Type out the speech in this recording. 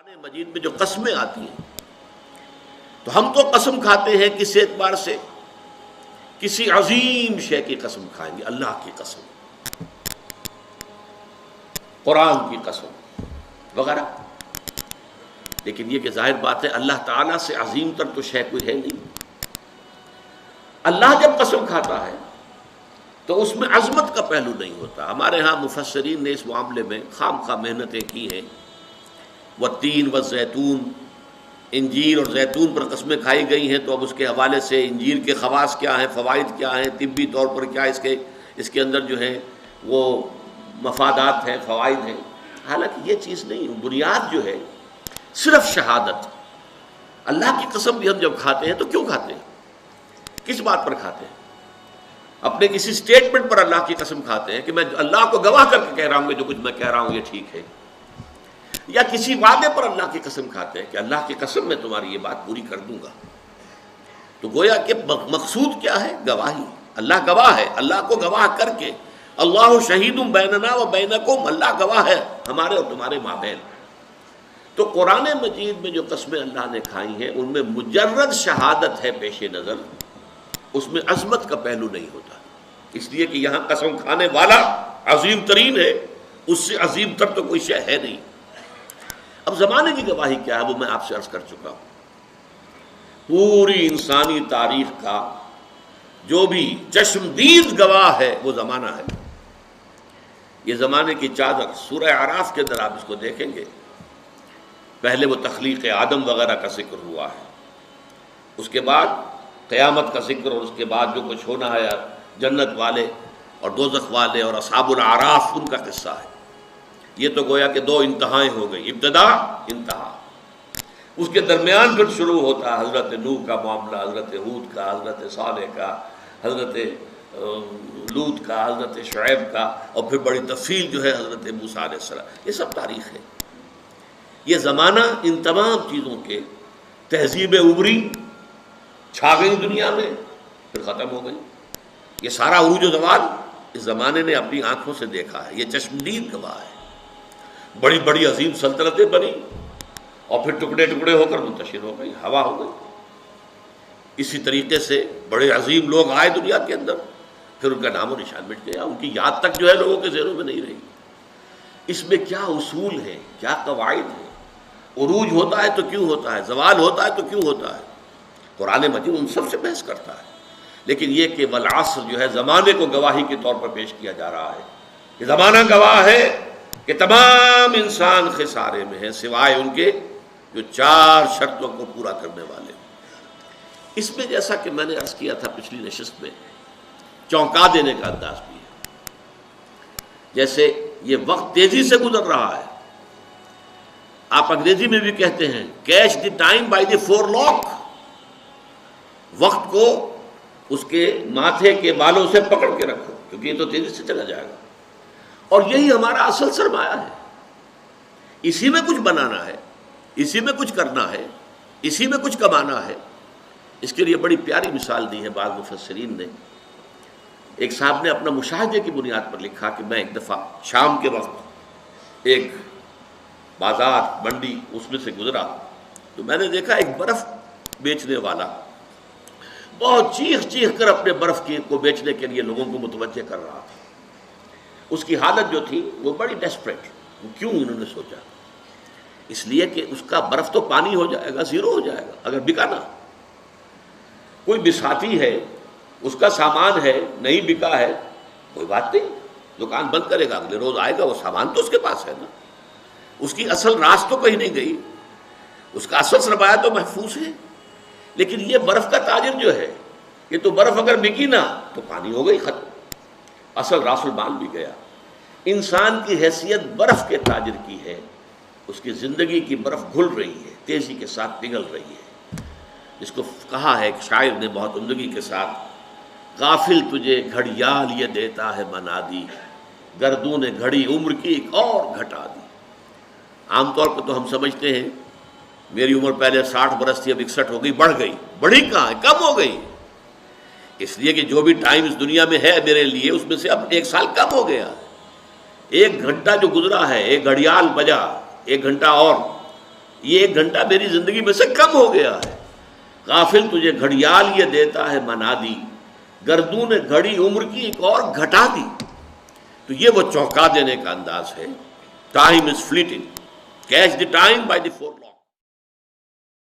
قرآن مجید میں جو قسمیں آتی ہیں تو ہم تو قسم کھاتے ہیں کس اعتبار سے؟ کسی عظیم شے کی قسم کھائیں گے، اللہ کی قسم، قرآن کی قسم وغیرہ. لیکن یہ کہ ظاہر بات ہے اللہ تعالیٰ سے عظیم تر تو شے کوئی ہے نہیں. اللہ جب قسم کھاتا ہے تو اس میں عظمت کا پہلو نہیں ہوتا. ہمارے ہاں مفسرین نے اس معاملے میں خام خواہ محنتیں کی ہیں. والتین والزیتون، انجیر اور زیتون پر قسمیں کھائی گئی ہیں، تو اب اس کے حوالے سے انجیر کے خواص کیا ہیں، فوائد کیا ہیں، طبی طور پر کیا اس کے اندر جو ہے وہ مفادات ہیں، فوائد ہیں. حالانکہ یہ چیز نہیں، بنیاد جو ہے صرف شہادت. اللہ کی قسم بھی ہم جب کھاتے ہیں تو کیوں کھاتے ہیں؟ کس بات پر کھاتے ہیں؟ اپنے کسی سٹیٹمنٹ پر اللہ کی قسم کھاتے ہیں کہ میں اللہ کو گواہ کر کے کہہ رہا ہوں کہ جو کچھ میں کہہ رہا ہوں یہ ٹھیک ہے، یا کسی وعدے پر اللہ کی قسم کھاتے ہیں کہ اللہ کی قسم میں تمہاری یہ بات پوری کر دوں گا. تو گویا کہ مقصود کیا ہے؟ گواہی. اللہ گواہ ہے، اللہ کو گواہ کر کے اللہ شہید بیننا و بینکم، اللہ گواہ ہے ہمارے اور تمہارے مابین. تو قرآن مجید میں جو قسمیں اللہ نے کھائی ہیں ان میں مجرد شہادت ہے پیش نظر، اس میں عظمت کا پہلو نہیں ہوتا. اس لیے کہ یہاں قسم کھانے والا عظیم ترین ہے، اس سے عظیم تر تو کوئی شے ہے نہیں. اب زمانے کی گواہی کیا ہے وہ میں آپ سے عرض کر چکا ہوں. پوری انسانی تاریخ کا جو بھی چشمدید گواہ ہے وہ زمانہ ہے. یہ زمانے کی چادر سورہ اعراف کے اندر آپ اس کو دیکھیں گے. پہلے وہ تخلیق آدم وغیرہ کا ذکر ہوا ہے، اس کے بعد قیامت کا ذکر، اور اس کے بعد جو کچھ ہونا ہے جنت والے اور دوزخ والے اور اصحاب الاعراف ان کا قصہ ہے. یہ تو گویا کہ دو انتہائیں ہو گئی، ابتدا انتہا. اس کے درمیان پھر شروع ہوتا ہے حضرت نوح کا معاملہ، حضرت ہود کا، حضرت صالح کا، حضرت لوط کا، حضرت شعیب کا، اور پھر بڑی تفصیل جو ہے حضرت موسیٰ علیہ السلام. یہ سب تاریخ ہے. یہ زمانہ ان تمام چیزوں کے تہذیب ابری چھا گئی دنیا میں، پھر ختم ہو گئی. یہ سارا عروج و زوال اس زمانے نے اپنی آنکھوں سے دیکھا ہے. یہ چشمدید گواہ ہے. بڑی بڑی عظیم سلطنتیں بنی اور پھر ٹکڑے ٹکڑے ہو کر منتشر ہو گئی، ہوا ہو گئی. اسی طریقے سے بڑے عظیم لوگ آئے دنیا کے اندر، پھر ان کا نام و نشان مٹ گیا، ان کی یاد تک جو ہے لوگوں کے ذہنوں میں نہیں رہی. اس میں کیا اصول ہیں، کیا قواعد ہیں؟ عروج ہوتا ہے تو کیوں ہوتا ہے، زوال ہوتا ہے تو کیوں ہوتا ہے؟ قرآن مجید ان سب سے بحث کرتا ہے. لیکن یہ کہ والعصر جو ہے زمانے کو گواہی کے طور پر پیش کیا جا رہا ہے کہ زمانہ گواہ ہے کہ تمام انسان خسارے میں ہیں سوائے ان کے جو 4 شرطوں کو پورا کرنے والے. اس میں جیسا کہ میں نے عرض کیا تھا پچھلی نشست میں، چونکا دینے کا انداز بھی ہے. جیسے یہ وقت تیزی سے گزر رہا ہے. آپ انگریزی میں بھی کہتے ہیں catch the time by the forelock, وقت کو اس کے ماتھے کے بالوں سے پکڑ کے رکھو کیونکہ یہ تو تیزی سے چلا جائے گا. اور یہی ہمارا اصل سرمایہ ہے. اسی میں کچھ بنانا ہے، اسی میں کچھ کرنا ہے، اسی میں کچھ کمانا ہے. اس کے لیے بڑی پیاری مثال دی ہے بعض مفسرین نے. ایک صاحب نے اپنا مشاہدے کی بنیاد پر لکھا کہ میں ایک دفعہ شام کے وقت ایک بازار منڈی اس میں سے گزرا تو میں نے دیکھا ایک برف بیچنے والا بہت چیخ چیخ کر اپنے برف کو بیچنے کے لیے لوگوں کو متوجہ کر رہا تھا. اس کی حالت جو تھی وہ بڑی ڈیسپریٹ. وہ کیوں انہوں نے سوچا؟ اس لیے کہ اس کا برف تو پانی ہو جائے گا، زیرو ہو جائے گا اگر بکا نہ. کوئی بساتی ہے، اس کا سامان ہے، نہیں بکا ہے، کوئی بات نہیں، دکان بند کرے گا، اگلے روز آئے گا، وہ سامان تو اس کے پاس ہے نا. اس کی اصل راس تو کہیں نہیں گئی، اس کا اصل سرمایہ تو محفوظ ہے. لیکن یہ برف کا تاجر جو ہے، یہ تو برف اگر بکی نہ تو پانی ہو گئی، ختم، اصل راس المال بھی گیا. انسان کی حیثیت برف کے تاجر کی ہے. اس کی زندگی کی برف گھل رہی ہے، تیزی کے ساتھ پگھل رہی ہے. جس کو کہا ہے کہ شاعر نے بہت عمدگی کے ساتھ، غافل تجھے گھڑیال یہ دیتا ہے منادی، گردوں نے گھڑی عمر کی ایک اور گھٹا دی. عام طور پر تو ہم سمجھتے ہیں میری عمر پہلے 60 برس تھی، اب 61 ہو گئی، بڑھ گئی. بڑھی کہاں ہے، کم ہو گئی. اس لیے کہ جو بھی ٹائم اس دنیا میں ہے میرے لیے اس میں سے اب 1 سال کم ہو گیا. 1 گھنٹہ جو گزرا ہے، 1 گھڑیال بجا، 1 گھنٹہ اور یہ 1 گھنٹہ میری زندگی میں سے کم ہو گیا ہے. غافل تجھے گھڑیال یہ دیتا ہے منادی، گردوں نے گھڑی عمر کی ایک اور گھٹا دی. تو یہ وہ چونکا دینے کا انداز ہے. Time is fleeting, catch the time by the four